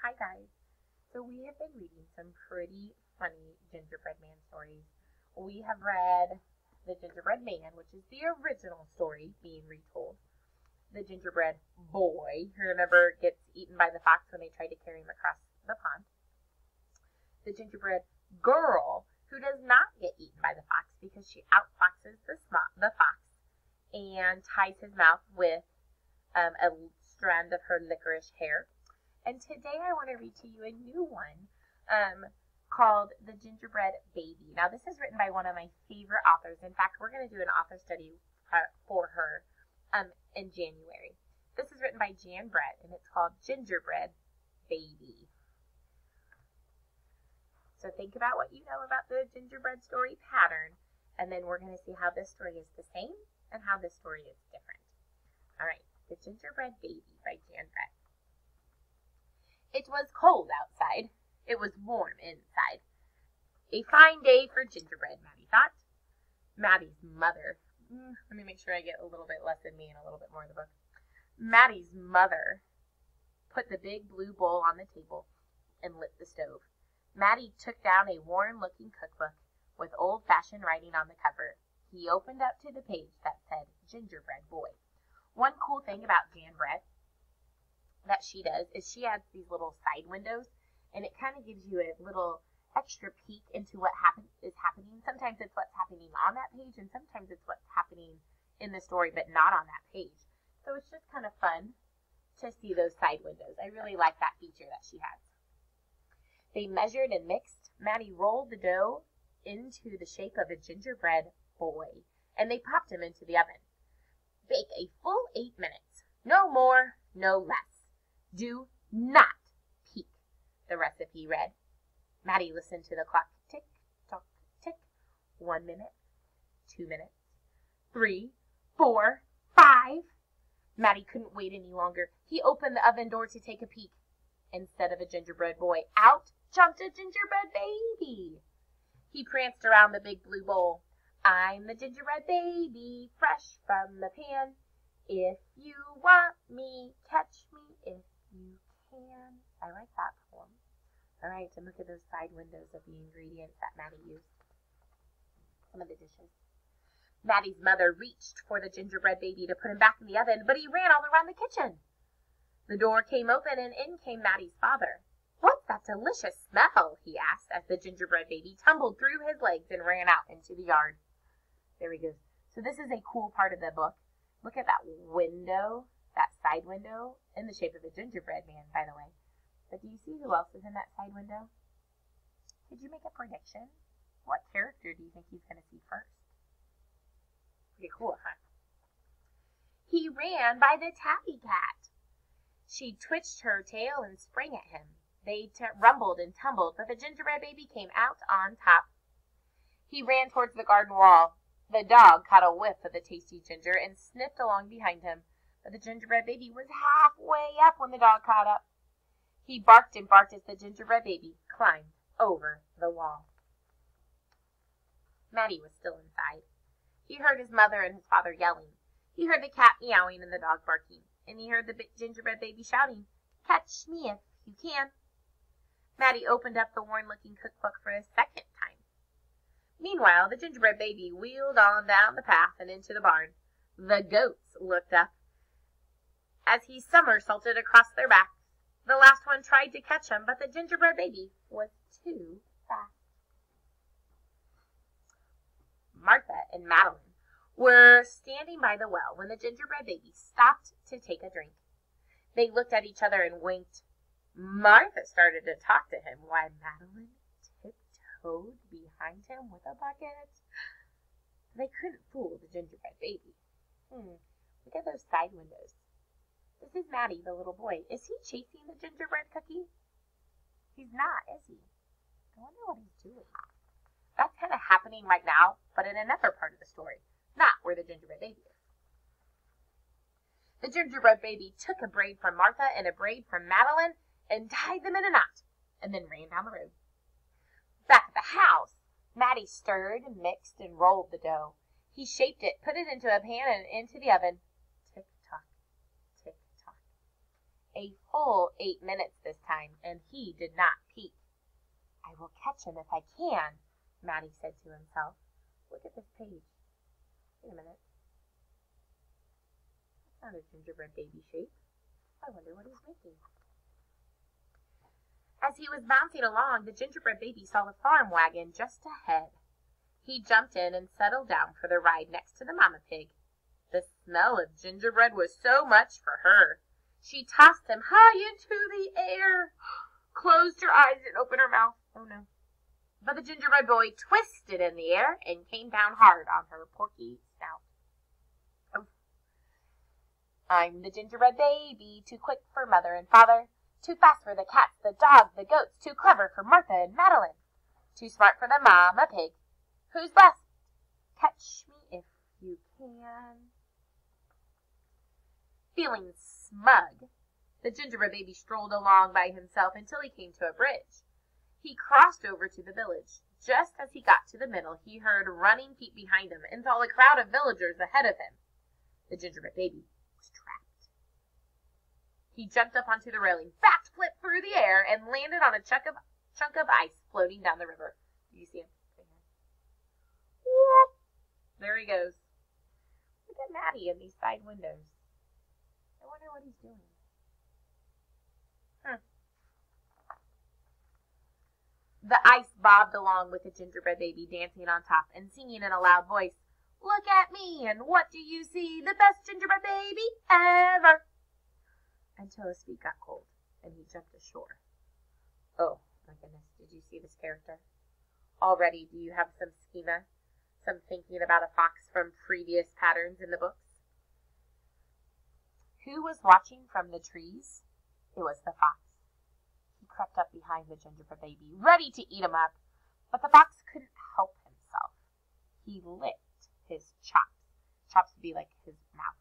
Hi guys. So we have been reading some pretty funny gingerbread man stories. We have read The Gingerbread Man, which is the original story being retold. The Gingerbread Boy, who remember gets eaten by the fox when they tried to carry him across the pond. The Gingerbread Girl, who does not get eaten by the fox because she outfoxes the fox and ties his mouth with a strand of her licorice hair. And today I want to read to you a new one called The Gingerbread Baby. Now this is written by one of my favorite authors. In fact, we're going to do an author study for her in January. This is written by Gingerbread and it's called Gingerbread Baby. So think about what you know about the gingerbread story pattern, and then we're going to see how this story is the same and how this story is different. All right, The Gingerbread Baby by Gingerbread. It was cold outside. It was warm inside. A fine day for gingerbread, Maddie thought. Maddie's mother. Let me make sure I get a little bit less than me and a little bit more in the book. Maddie's mother put the big blue bowl on the table and lit the stove. Maddie took down a worn-looking cookbook with old-fashioned writing on the cover. He opened up to the page that said Gingerbread Boy. One cool thing about Gingerbread that she does is she adds these little side windows, and it kind of gives you a little extra peek into what is happening. Sometimes it's what's happening on that page, and sometimes it's what's happening in the story, but not on that page. So it's just kind of fun to see those side windows. I really like that feature that she has. They measured and mixed. Maddie rolled the dough into the shape of a gingerbread boy, and they popped him into the oven. Bake a full 8 minutes. No more, no less. Do not peek, the recipe read. Maddie listened to the clock. Tick, tock, tick. 1 minute, 2 minutes, 3, 4, 5. Maddie couldn't wait any longer. He opened the oven door to take a peek. Instead of a gingerbread boy, out jumped a gingerbread baby. He pranced around the big blue bowl. I'm the gingerbread baby, fresh from the pan. If you want me, catch me if you can. I like that poem. All right, and look at those side windows of the ingredients that Maddie used. Some of the dishes. Maddie's mother reached for the gingerbread baby to put him back in the oven, but he ran all around the kitchen. The door came open, and in came Maddie's father. What's that delicious smell? He asked as the gingerbread baby tumbled through his legs and ran out into the yard. There he goes. So this is a cool part of the book. Look at that window, that side window, in the shape of a gingerbread man, by the way. But do you see who else is in that side window? Did you make a prediction? What character do you think he's going to see first? Pretty cool, huh? He ran by the tabby cat. She twitched her tail and sprang at him. They rumbled and tumbled, but the gingerbread baby came out on top. He ran towards the garden wall. The dog caught a whiff of the tasty ginger and sniffed along behind him, but the gingerbread baby was halfway up when the dog caught up. He barked and barked as the gingerbread baby climbed over the wall. Maddie was still inside. He heard his mother and his father yelling. He heard the cat meowing and the dog barking. And he heard the gingerbread baby shouting, catch me if you can. Maddie opened up the worn-looking cookbook for a second time. Meanwhile, the gingerbread baby wheeled on down the path and into the barn. The goats looked up as he somersaulted across their backs. The last one tried to catch him, but the gingerbread baby was too fast. Martha and Madeline were standing by the well when the gingerbread baby stopped to take a drink. They looked at each other and winked. Martha started to talk to him while Madeline tiptoed behind him with a bucket. They couldn't fool the gingerbread baby. Look at those side windows. This is Maddie, the little boy. Is he chasing the gingerbread cookie? He's not, is he? I wonder what he's doing. That's kind of happening right now, but in another part of the story. Not where the gingerbread baby is. The gingerbread baby took a braid from Martha and a braid from Madeline and tied them in a knot, and then ran down the road. Back at the house, Maddie stirred and mixed and rolled the dough. He shaped it, put it into a pan and into the oven. Tick-tock, tick-tock. a full 8 minutes this time, and he did not peek. "I will catch him if I can," Matty said to himself. Look at this page. Wait a minute. That's not a gingerbread baby shape. I wonder what he's making. As he was bouncing along, the gingerbread baby saw the farm wagon just ahead. He jumped in and settled down for the ride next to the mama pig. The smell of gingerbread was so much for her. She tossed him high into the air, closed her eyes and opened her mouth. Oh no. But the gingerbread boy twisted in the air and came down hard on her porky snout. Oh. "I'm the gingerbread baby, too quick for mother and father, too fast for the cats, the dogs, the goats, too clever for Martha and Madeline, too smart for the mama pig. Who's left? Catch me if you can." Feeling smug, the gingerbread baby strolled along by himself until he came to a bridge. He crossed over to the village. Just as he got to the middle, he heard running feet behind him and saw a crowd of villagers ahead of him. The gingerbread baby was trapped. He jumped up onto the railing, backflipped through the air, and landed on a chunk of ice floating down the river. Do you see him? There he goes. Look at Matty in these side windows. I wonder what he's doing. The ice bobbed along with the gingerbread baby dancing on top and singing in a loud voice, "Look at me, and what do you see? The best gingerbread baby ever!" Until his feet got cold and he jumped ashore. Oh my goodness, did you see this character? Already, do you have some schema? Some thinking about a fox from previous patterns in the books? Who was watching from the trees? It was the fox. He crept up behind the gingerbread baby, ready to eat him up, but the fox couldn't help himself. He licked his chops. Chops would be like his mouth.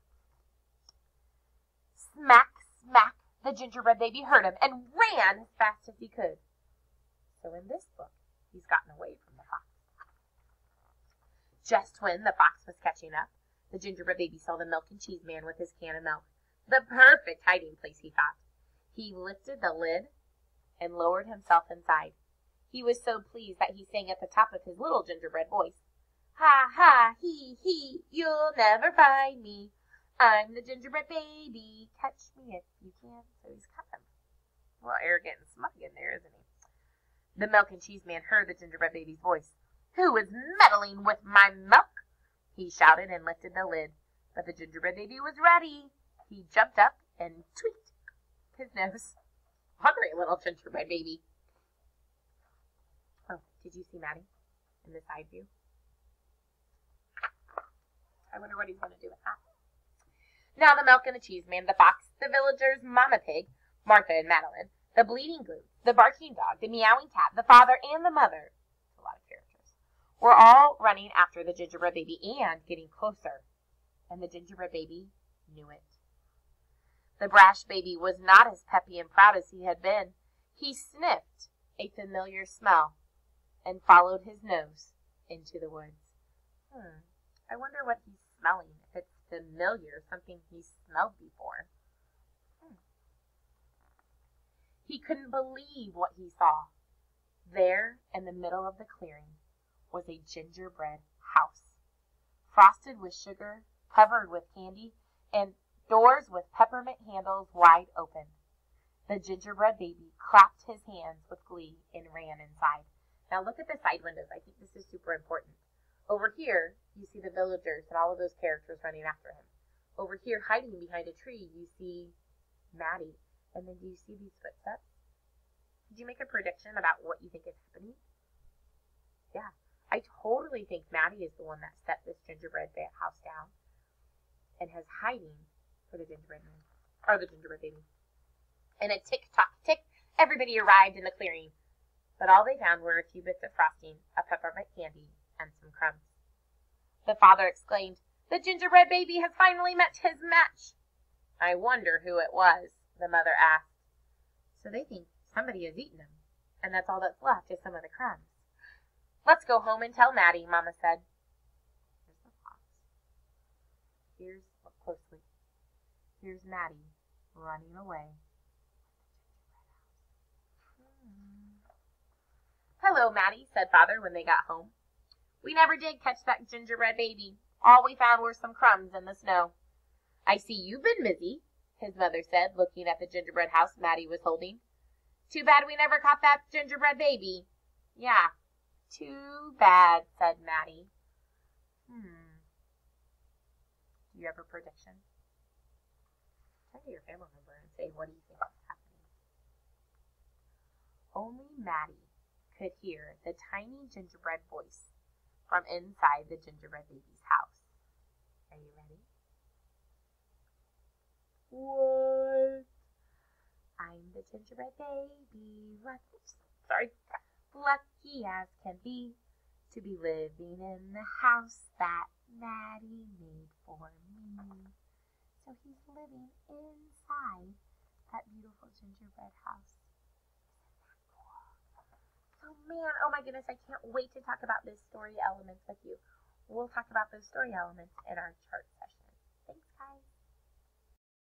Smack, smack, the gingerbread baby heard him and ran as fast as he could. So in this book, he's gotten away from the fox. Just when the fox was catching up, the gingerbread baby saw the milk and cheese man with his can of milk. The perfect hiding place, he thought. He lifted the lid and lowered himself inside. He was so pleased that he sang at the top of his little gingerbread voice, "Ha, ha, he, you'll never find me. I'm the gingerbread baby, catch me if you can." So he's kind of a little arrogant and smug in there, isn't he? The milk and cheese man heard the gingerbread baby's voice. "Who is meddling with my milk?" he shouted and lifted the lid. But the gingerbread baby was ready. He jumped up and tweaked his nose. Hungry little gingerbread baby. Oh, did you see Matty in the side view? I wonder what he's going to do with that. Now the milk and the cheese man, the fox, the villagers, Mama Pig, Martha and Madeline, the bleeding goat, the barking dog, the meowing cat, the father, and the mother, a lot of characters, were all running after the gingerbread baby and getting closer. And the gingerbread baby knew it. The brash baby was not as peppy and proud as he had been. He sniffed a familiar smell and followed his nose into the woods. I wonder what he's smelling. If it's familiar, something he's smelled before. He couldn't believe what he saw. There, in the middle of the clearing, was a gingerbread house, frosted with sugar, covered with candy, and doors with peppermint handles wide open. The gingerbread baby clapped his hands with glee and ran inside. Now look at the side windows. I think this is super important. Over here, you see the villagers and all of those characters running after him. Over here, hiding behind a tree, you see Matty. And then do you see these footsteps? Did you make a prediction about what you think is happening? Yeah, I totally think Matty is the one that set this gingerbread house down and has hiding for the gingerbread man, or the gingerbread baby. And a tick-tock tick, everybody arrived in the clearing. But all they found were a few bits of frosting, a peppermint candy, and some crumbs. The father exclaimed, "The gingerbread baby has finally met his match." "I wonder who it was," the mother asked. So they think somebody has eaten him, and that's all that's left is some of the crumbs. "Let's go home and tell Matty," Mama said. Here's the fox. Look closely. Here's Matty running away Hello, Maddie, said Father when they got home. We never did catch that gingerbread baby. All we found were some crumbs in the snow. I see you've been busy, his mother said, looking at the gingerbread house Maddie was holding. Too bad we never caught that gingerbread baby. Yeah, too bad, said Maddie. Do you have a prediction? Turn to your family member and say, what do you think is happening? Only Maddie could hear the tiny gingerbread voice from inside the gingerbread baby's house. Are you ready? What? I'm the gingerbread baby, lucky as can be, to be living in the house that Maddie made for me. So he's living inside that beautiful gingerbread house. Oh man, oh my goodness, I can't wait to talk about this story elements with you. We'll talk about those story elements in our chart session.